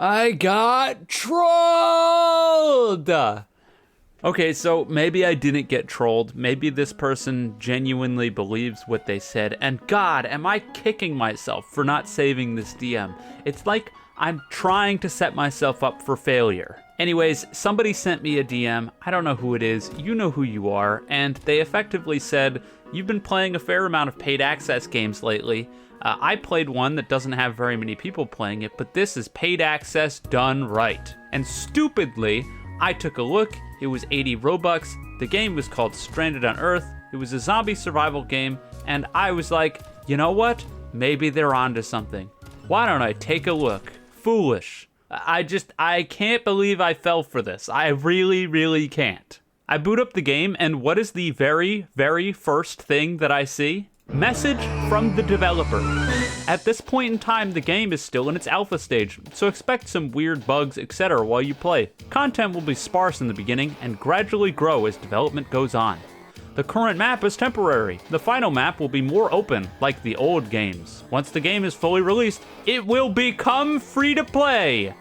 I got trolled! Okay, so maybe I didn't get trolled. Maybe this person genuinely believes what they said. And God, am I kicking myself for not saving this DM? It's like I'm trying to set myself up for failure. Anyways, somebody sent me a DM. I don't know who it is. You know who you are. And they effectively said, you've been playing a fair amount of paid access games lately. I played one that doesn't have very many people playing it, but this is paid access done right. And stupidly, I took a look. It was 80 Robux. The game was called Stranded on Earth. It was a zombie survival game. And I was like, you know what? Maybe they're onto something. Why don't I take a look? Foolish. I can't believe I fell for this. I really, really can't. I boot up the game, and what is the very, very first thing that I see? Message from the developer. At this point in time, the game is still in its alpha stage, so expect some weird bugs, etc. while you play. Content will be sparse in the beginning and gradually grow as development goes on. The current map is temporary. The final map will be more open, like the old games. Once the game is fully released, it will become free to play.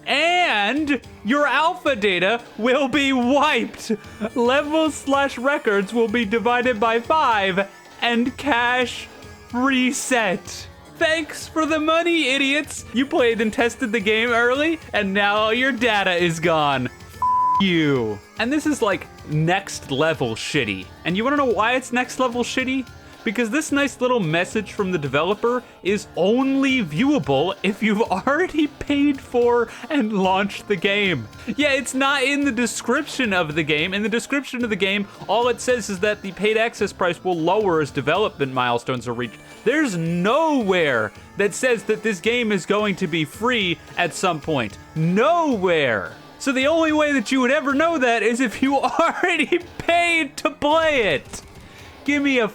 And your alpha data will be wiped. Levels/records will be divided by 5 and cash reset. Thanks for the money, idiots. You played and tested the game early, and now all your data is gone. You. And this is like next level shitty. And you wanna know why it's next level shitty? Because this nice little message from the developer is only viewable if you've already paid for and launched the game. Yeah, it's not in the description of the game. In the description of the game, all it says is that the paid access price will lower as development milestones are reached. There's nowhere that says that this game is going to be free at some point. Nowhere. So the only way that you would ever know that is if you already paid to play it. Give me a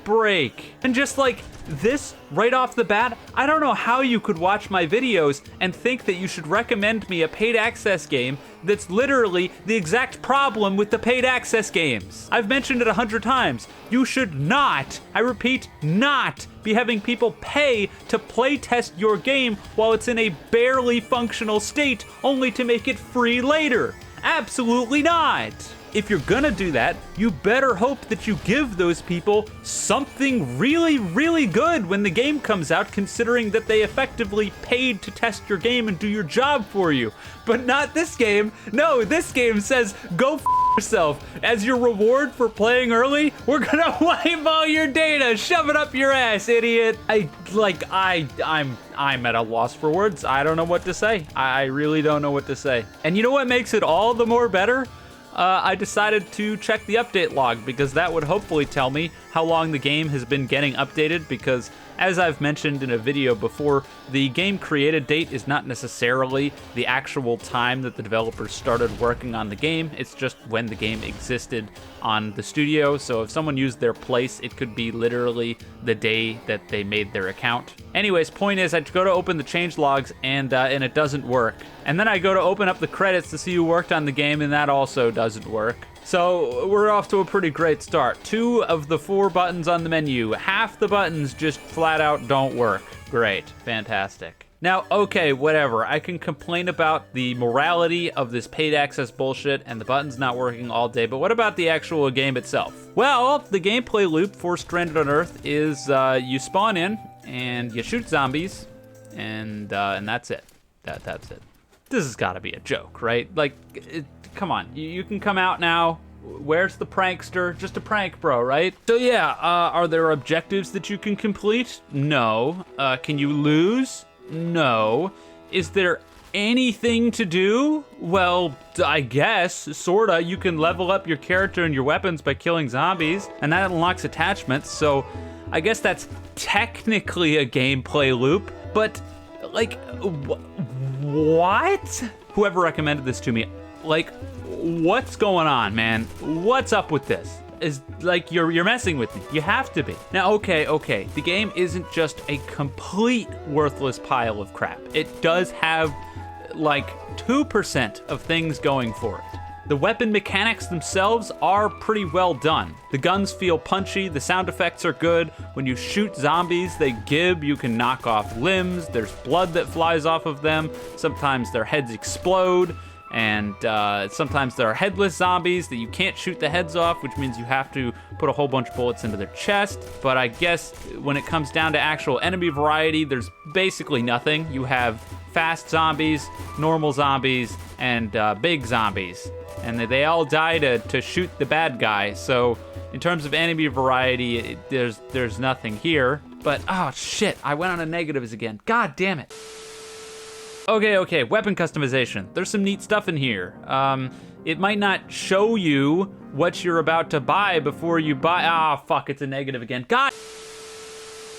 break. And just like this right off the bat, I don't know how you could watch my videos and think that you should recommend me a paid access game that's literally the exact problem with the paid access games. I've mentioned it 100 times. You should not, I repeat, not be having people pay to play test your game while it's in a barely functional state only to make it free later. Absolutely not. If you're gonna do that, you better hope that you give those people something really, really good when the game comes out, considering that they effectively paid to test your game and do your job for you. But not this game. No, this game says, go f yourself. As your reward for playing early, we're gonna wipe all your data, shove it up your ass, idiot. I'm at a loss for words. I don't know what to say. I really don't know what to say. And you know what makes it all the more better? I decided to check the update log because that would hopefully tell me how long the game has been getting updated, because as I've mentioned in a video before, the game created date is not necessarily the actual time that the developers started working on the game. It's just when the game existed on the studio. So if someone used their place, it could be literally the day that they made their account. Anyways, point is, I go to open the change logs and it doesn't work. And then I go to open up the credits to see who worked on the game, and that also doesn't work. So we're off to a pretty great start. 2 of the 4 buttons on the menu, half the buttons just flat out don't work. Great, fantastic. Now, okay, whatever. I can complain about the morality of this paid access bullshit and the buttons not working all day, but what about the actual game itself? Well, the gameplay loop for Stranded on Earth is you spawn in and you shoot zombies, and that's it. That's it. This has got to be a joke, right? Like, come on, you can come out now. Where's the prankster? Just a prank, bro, right? So yeah, are there objectives that you can complete? No. Can you lose? No. Is there anything to do? Well, I guess, sorta. You can level up your character and your weapons by killing zombies, and that unlocks attachments, so I guess that's technically a gameplay loop, but, like, what? Whoever recommended this to me, like, what's going on, man? What's up with this? Is like you're messing with me. You have to be. Now, okay. The game isn't just a complete worthless pile of crap. It does have like 2% of things going for it. The weapon mechanics themselves are pretty well done. The guns feel punchy, the sound effects are good. When you shoot zombies, they gib, you can knock off limbs, there's blood that flies off of them, sometimes their heads explode, and sometimes there are headless zombies that you can't shoot the heads off, which means you have to put a whole bunch of bullets into their chest. But I guess when it comes down to actual enemy variety, there's basically nothing. You have fast zombies, normal zombies, and big zombies. And they all die to shoot the bad guy. So in terms of enemy variety, there's nothing here. But, oh shit, I went on a negatives again. God damn it. Okay, weapon customization. There's some neat stuff in here. It might not show you what you're about to buy before you buy. Ah, fuck, it's a negative again. God.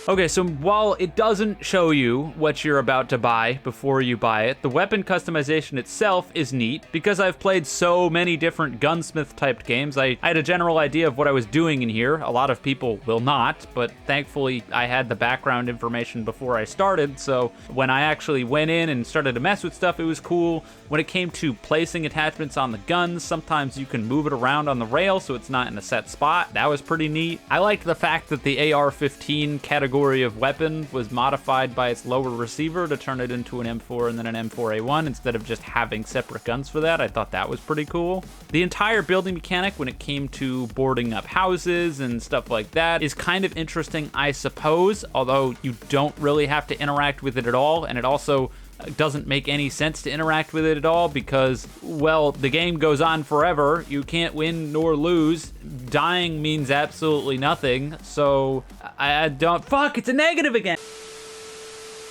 Okay, so while it doesn't show you what you're about to buy before you buy it, the weapon customization itself is neat. Because I've played so many different Gunsmith typed games, I had a general idea of what I was doing in here. A lot of people will not, but thankfully I had the background information before I started, so when I actually went in and started to mess with stuff, it was cool. When it came to placing attachments on the guns, sometimes you can move it around on the rail so it's not in a set spot. That was pretty neat. I liked the fact that the AR-15 category of weapon was modified by its lower receiver to turn it into an M4 and then an M4A1 instead of just having separate guns for that. I thought that was pretty cool. The entire building mechanic when it came to boarding up houses and stuff like that is kind of interesting, I suppose, although you don't really have to interact with it at all, and it also doesn't make any sense to interact with it at all because, well, the game goes on forever. You can't win nor lose. Dying means absolutely nothing, so I don't... Fuck, it's a negative again!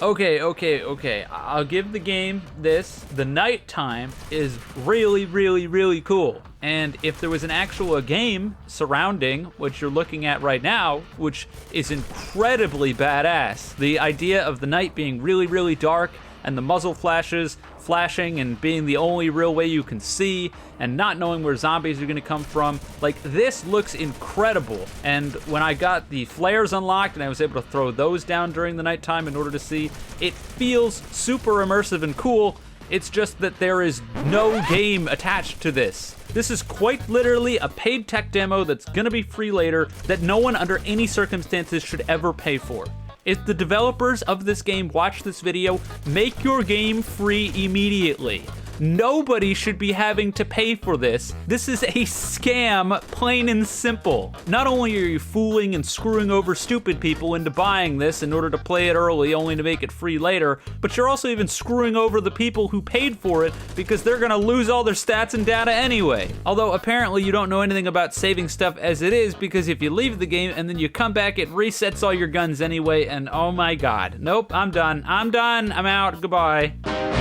Okay. I'll give the game this. The nighttime is really cool. And if there was an actual game surrounding what you're looking at right now, which is incredibly badass, the idea of the night being really dark and the muzzle flashes flashing and being the only real way you can see and not knowing where zombies are gonna come from, like, this looks incredible. And when I got the flares unlocked and I was able to throw those down during the nighttime in order to see, it feels super immersive and cool. It's just that there is no game attached to this. This is quite literally a paid tech demo that's gonna be free later that no one under any circumstances should ever pay for. If the developers of this game watch this video, make your game free immediately. Nobody should be having to pay for this. This is a scam, plain and simple. Not only are you fooling and screwing over stupid people into buying this in order to play it early only to make it free later, but you're also even screwing over the people who paid for it because they're gonna lose all their stats and data anyway. Although apparently you don't know anything about saving stuff as it is, because if you leave the game and then you come back, it resets all your guns anyway, and oh my god. Nope, I'm done, I'm out, goodbye.